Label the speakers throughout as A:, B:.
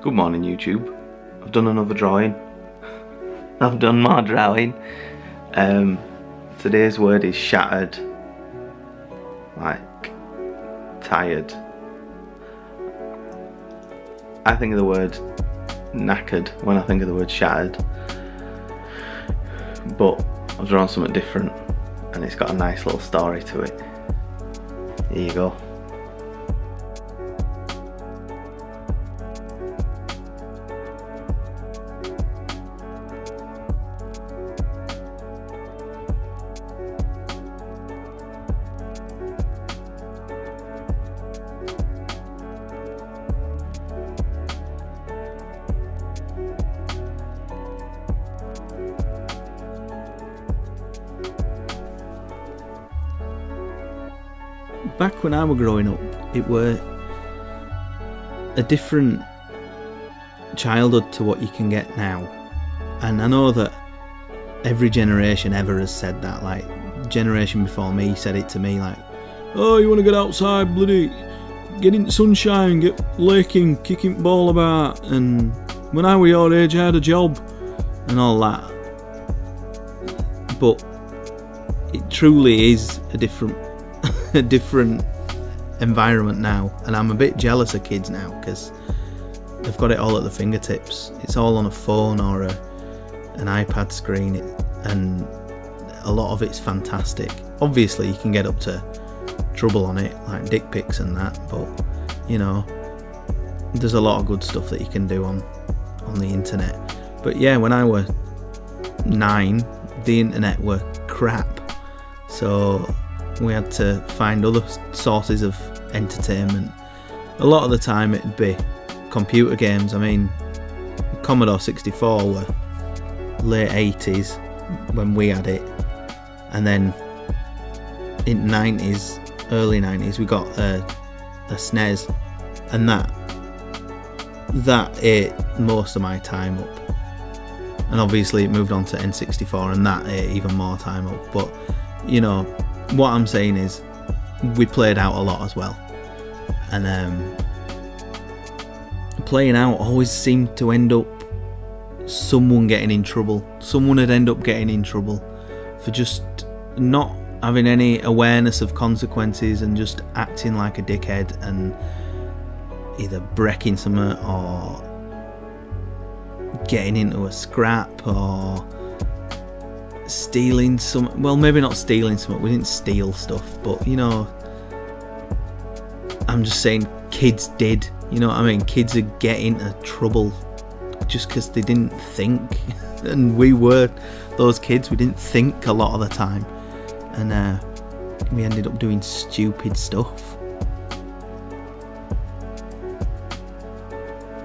A: Good morning, YouTube. I've done another drawing. I've done more drawing. Today's word is shattered. Like, tired. I think of the word knackered when I think of the word shattered. But I've drawn something different and it's got a nice little story to it. Here you go.
B: Back when I was growing up, it were a different childhood to what you can get now. And I know that every generation ever has said that. Like, generation before me said it to me, like, oh, you want to get outside, bloody, get in the sunshine, get laking, kicking ball about. And when I was your age, I had a job and all that. But it truly is a different environment now, and I'm a bit jealous of kids now because they've got it all at the fingertips. It's all on a phone or an iPad screen, and a lot of it's fantastic. Obviously you can get up to trouble on it, like dick pics and that, but you know, there's a lot of good stuff that you can do on the internet. But yeah, when I was 9, the internet were crap, so we had to find other sources of entertainment. A lot of the time it'd be computer games. I mean, Commodore 64 were late 80s when we had it, and then in 90s, early 90s, we got a SNES, and that ate most of my time up. And obviously it moved on to N64, and that ate even more time up. But you know, what I'm saying is, we played out a lot as well, and playing out always seemed to end up someone getting in trouble. Someone would end up getting in trouble for just not having any awareness of consequences and just acting like a dickhead and either breaking something or getting into a scrap or stealing some. Well, maybe not stealing something, we didn't steal stuff, but you know, I'm just saying kids did, you know what I mean? Kids would get into trouble just because they didn't think, and we were those kids. We didn't think a lot of the time, and we ended up doing stupid stuff.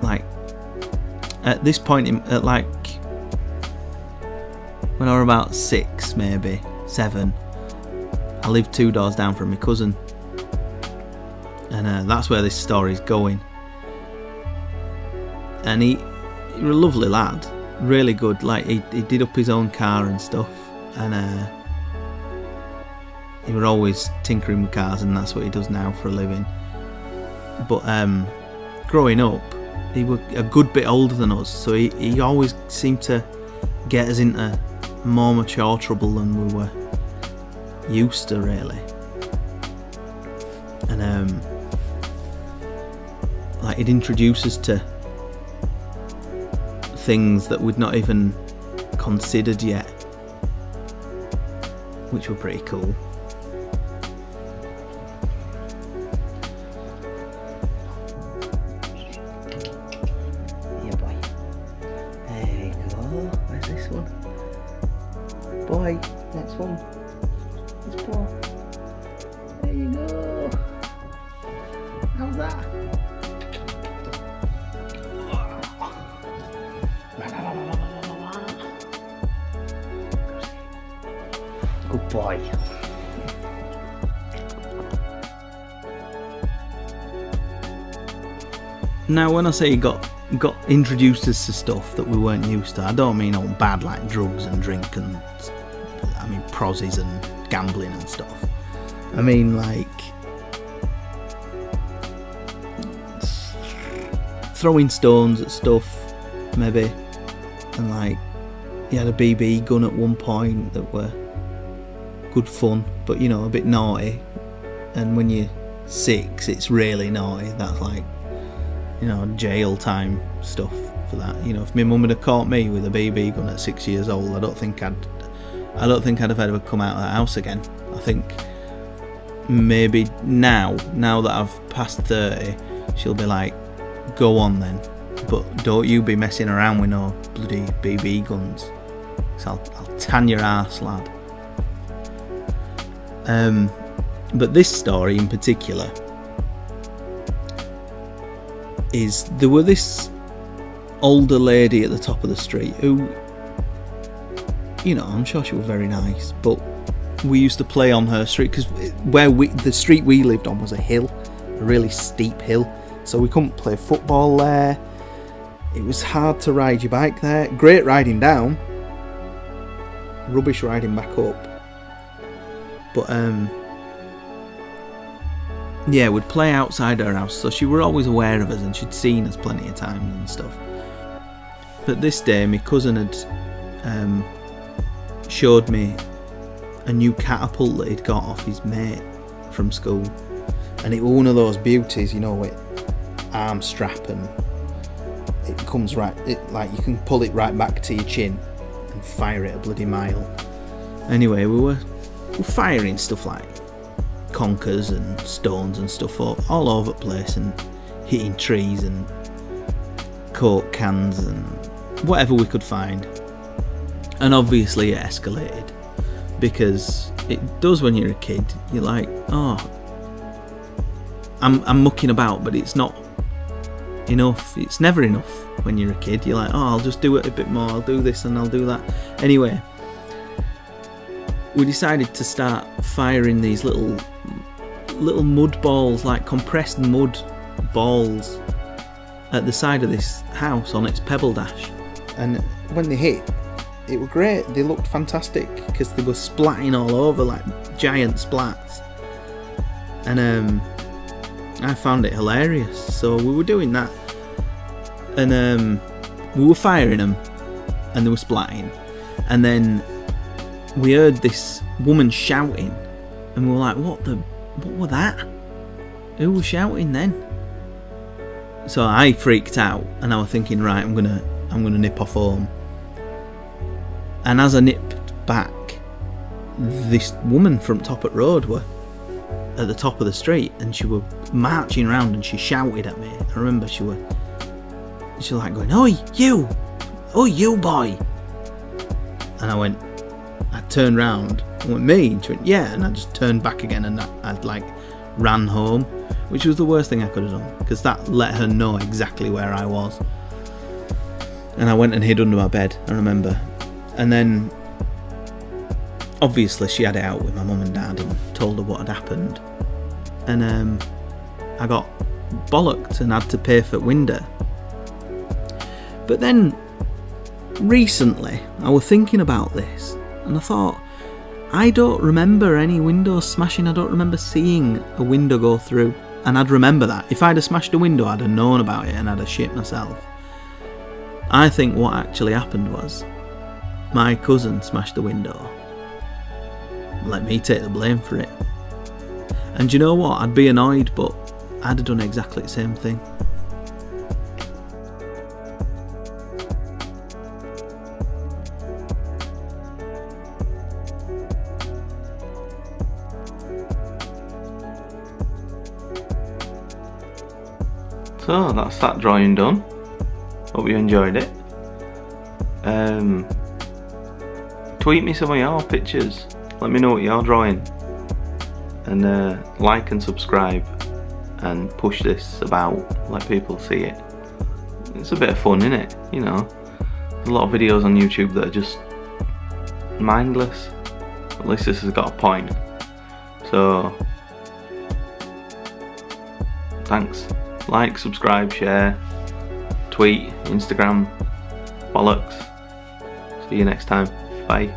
B: Like, at this point at like when I was about 6, maybe 7, I lived 2 doors down from my cousin, and that's where this story's going. And he was a lovely lad, really good. Like, he did up his own car and stuff, and he was always tinkering with cars, and that's what he does now for a living. But growing up, he was a good bit older than us, so he always seemed to get us into more mature trouble than we were used to, really. And like, he'd introduce us to things that we'd not even considered yet, which were pretty cool.
A: Yeah, boy. There you go. Where's this one? Boy, next one. It's Paul. There you go. How's that? Good boy.
B: Now, when I say he got introduced us to stuff that we weren't used to, I don't mean all bad, like drugs and drink and, I mean, prozzies and gambling and stuff. I mean, like, throwing stones at stuff, maybe, and like he had a BB gun at one point that were good fun, but you know, a bit naughty. And when you're 6, it's really naughty. That's like, you know, jail time stuff for that. You know, if my mum had caught me with a BB gun at 6 years old, I don't think I'd have ever come out of the house again. I think maybe now that I've passed 30, she'll be like, go on then, but don't you be messing around with no bloody BB guns, so I'll tan your ass, lad. But this story in particular is, there were this older lady at the top of the street who, you know, I'm sure she was very nice, but we used to play on her street because the street we lived on was a hill, a really steep hill, so we couldn't play football there. It was hard to ride your bike there. Great riding down, rubbish riding back up. But yeah, we'd play outside her house, so she were always aware of us and she'd seen us plenty of times and stuff. But this day my cousin had showed me a new catapult that he'd got off his mate from school, and it was one of those beauties, you know, with arm strap, and it comes right, like you can pull it right back to your chin and fire it a bloody mile. Anyway, we were firing stuff like conkers and stones and stuff all over the place, and hitting trees and Coke cans and whatever we could find. And obviously it escalated, because it does when you're a kid. You're like, oh, I'm mucking about, but it's not enough. It's never enough when you're a kid. You're like, oh, I'll just do it a bit more, I'll do this and I'll do that. Anyway, we decided to start firing these little mud balls, like compressed mud balls, at the side of this house on its pebble dash. And when they hit, it was great. They looked fantastic because they were splatting all over, like giant splats. And I found it hilarious. So we were doing that, and we were firing them, and they were splatting. And then we heard this woman shouting, and we were like, what was that? Who was shouting then? So I freaked out, and I was thinking, right, I'm gonna nip off home. And as I nipped back, this woman from top at road were at the top of the street, and she were marching around, and she shouted at me. I remember she was like going, oi you boy. And I turned round and went, me? And she went, yeah. And I just turned back again, and I'd like ran home, which was the worst thing I could have done, because that let her know exactly where I was. And I went and hid under my bed, I remember. And then obviously she had it out with my mum and dad and told her what had happened. And I got bollocked and had to pay for window. But then recently I was thinking about this, and I thought, I don't remember any windows smashing. I don't remember seeing a window go through. And I'd remember that. If I'd have smashed a window, I'd have known about it and I'd have shit myself. I think what actually happened was, my cousin smashed the window. Let me take the blame for it. And you know what? I'd be annoyed, but I'd have done exactly the same thing.
A: So that's that drawing done. Hope you enjoyed it. Tweet me some of your pictures. Let me know what you're drawing. And like and subscribe and push this about. Let people see it. It's a bit of fun, innit? You know, there's a lot of videos on YouTube that are just mindless. At least this has got a point. So thanks. Like, subscribe, share, tweet, Instagram, bollocks. See you next time. Bye.